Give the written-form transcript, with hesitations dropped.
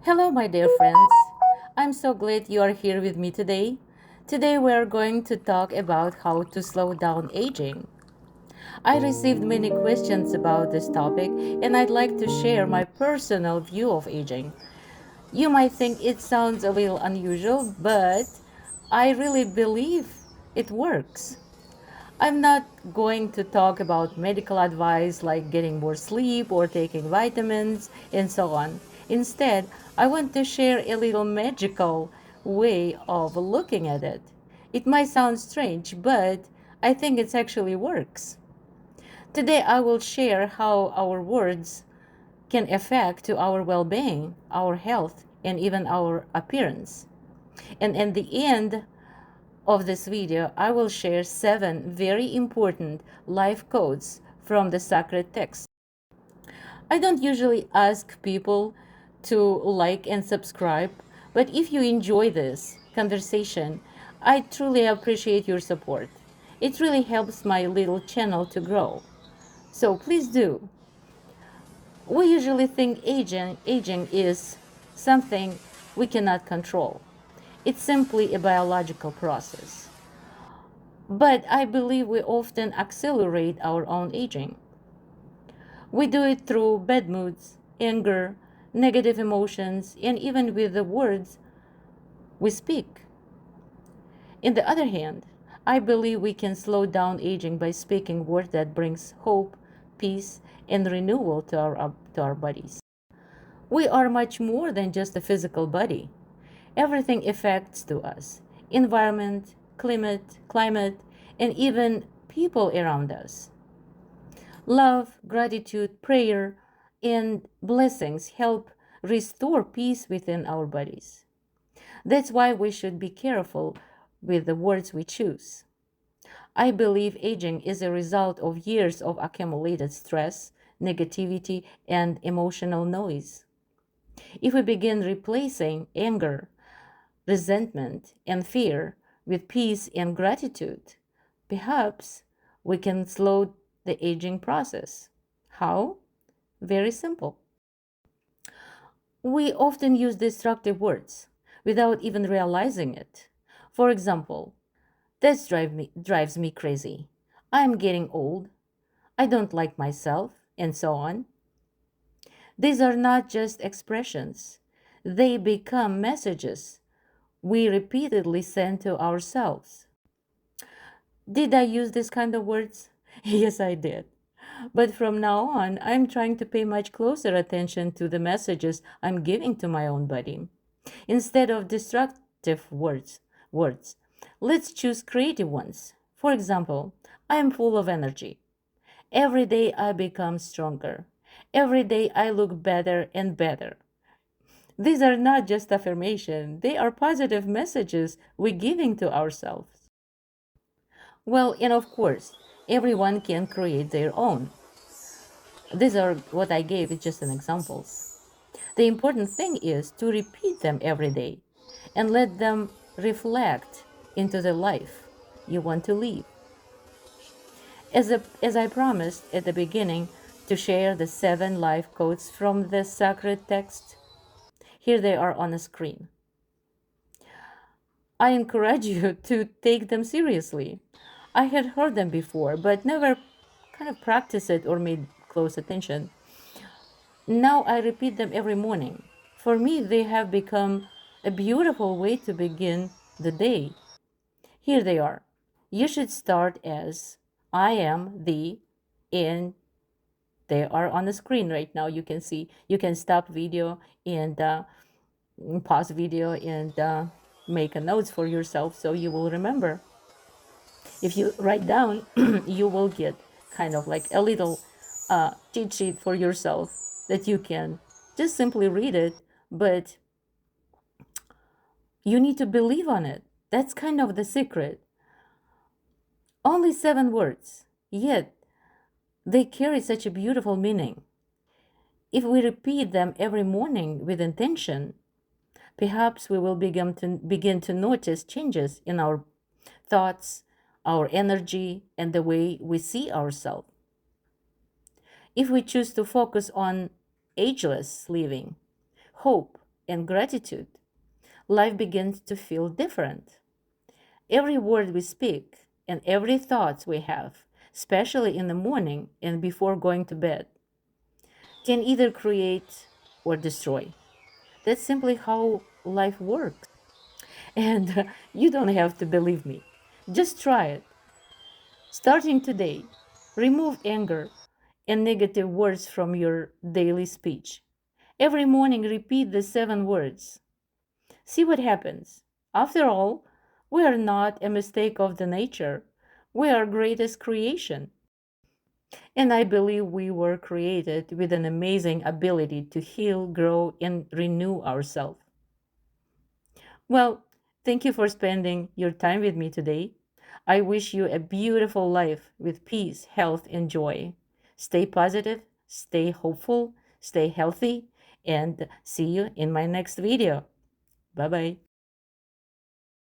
Hello, my dear friends. I'm so glad you are here with me today. Today, we're going to talk about how to slow down aging. I received many questions about this topic, and I'd like to share my personal view of aging. You might think it sounds a little unusual, but I really believe it works. I'm not going to talk about medical advice like getting more sleep or taking vitamins and so on. Instead, I want to share a little magical way of looking at it. It might sound strange, but I think it actually works. Today, I will share how our words can affect to our well-being, our health, and even our appearance. And in the end, of this video, I will share 7 very important life codes from the sacred text. I don't usually ask people to like and subscribe, but if you enjoy this conversation, I truly appreciate your support. It really helps my little channel to grow. So please do. We usually think aging is something we cannot control. It's simply a biological process. But I believe we often accelerate our own aging. We do it through bad moods, anger, negative emotions, and even with the words we speak. On the other hand, I believe we can slow down aging by speaking words that brings hope, peace, and renewal to our bodies. We are much more than just a physical body. Everything affects to us. Environment, climate, and even people around us. Love, gratitude, prayer, and blessings help restore peace within our bodies. That's why we should be careful with the words we choose. I believe aging is a result of years of accumulated stress, negativity, and emotional noise. If we begin replacing anger, resentment, and fear with peace and gratitude, perhaps we can slow the aging process. How? Very simple. We often use destructive words without even realizing it. For example, drives me crazy. I'm getting old. I don't like myself, and so on. These are not just expressions. They become messages we repeatedly send to ourselves. Did I use this kind of words? Yes, I did. But from now on, I'm trying to pay much closer attention to the messages I'm giving to my own body. Instead of destructive words, let's choose creative ones. For example, I am full of energy. Every day I become stronger. Every day I look better and better. These are not just affirmation, they are positive messages we're giving to ourselves. Well, and of course, everyone can create their own. These are what I gave, is just an examples. The important thing is to repeat them every day and let them reflect into the life you want to live. As I promised at the beginning to share the 7 life quotes from the sacred text, here they are on the screen. I encourage you to take them seriously. I had heard them before, but never kind of practiced it or made close attention. Now I repeat them every morning. For me, they have become a beautiful way to begin the day. Here they are. You should start as I am the, and they are on the screen right now. You can see, you can stop video and pause video and make a notes for yourself so you will remember. If you write down, you will get kind of like a little cheat sheet for yourself that you can just simply read it, but you need to believe on it. That's kind of the secret. Only 7 words, yet they carry such a beautiful meaning. If we repeat them every morning with intention, perhaps we will begin to notice changes in our thoughts, our energy, and the way we see ourselves. If we choose to focus on ageless living, hope, and gratitude, life begins to feel different. Every word we speak and every thought we have, especially in the morning and before going to bed, can either create or destroy. That's simply how life works. And you don't have to believe me. Just try it. Starting today, remove anger and negative words from your daily speech. Every morning, repeat the 7 words. See what happens. After all, we are not a mistake of the nature. We are greatest creation. And I believe we were created with an amazing ability to heal, grow, and renew ourselves. Well, thank you for spending your time with me today. I wish you a beautiful life with peace, health, and joy. Stay positive, stay hopeful, stay healthy, and see you in my next video. Bye bye.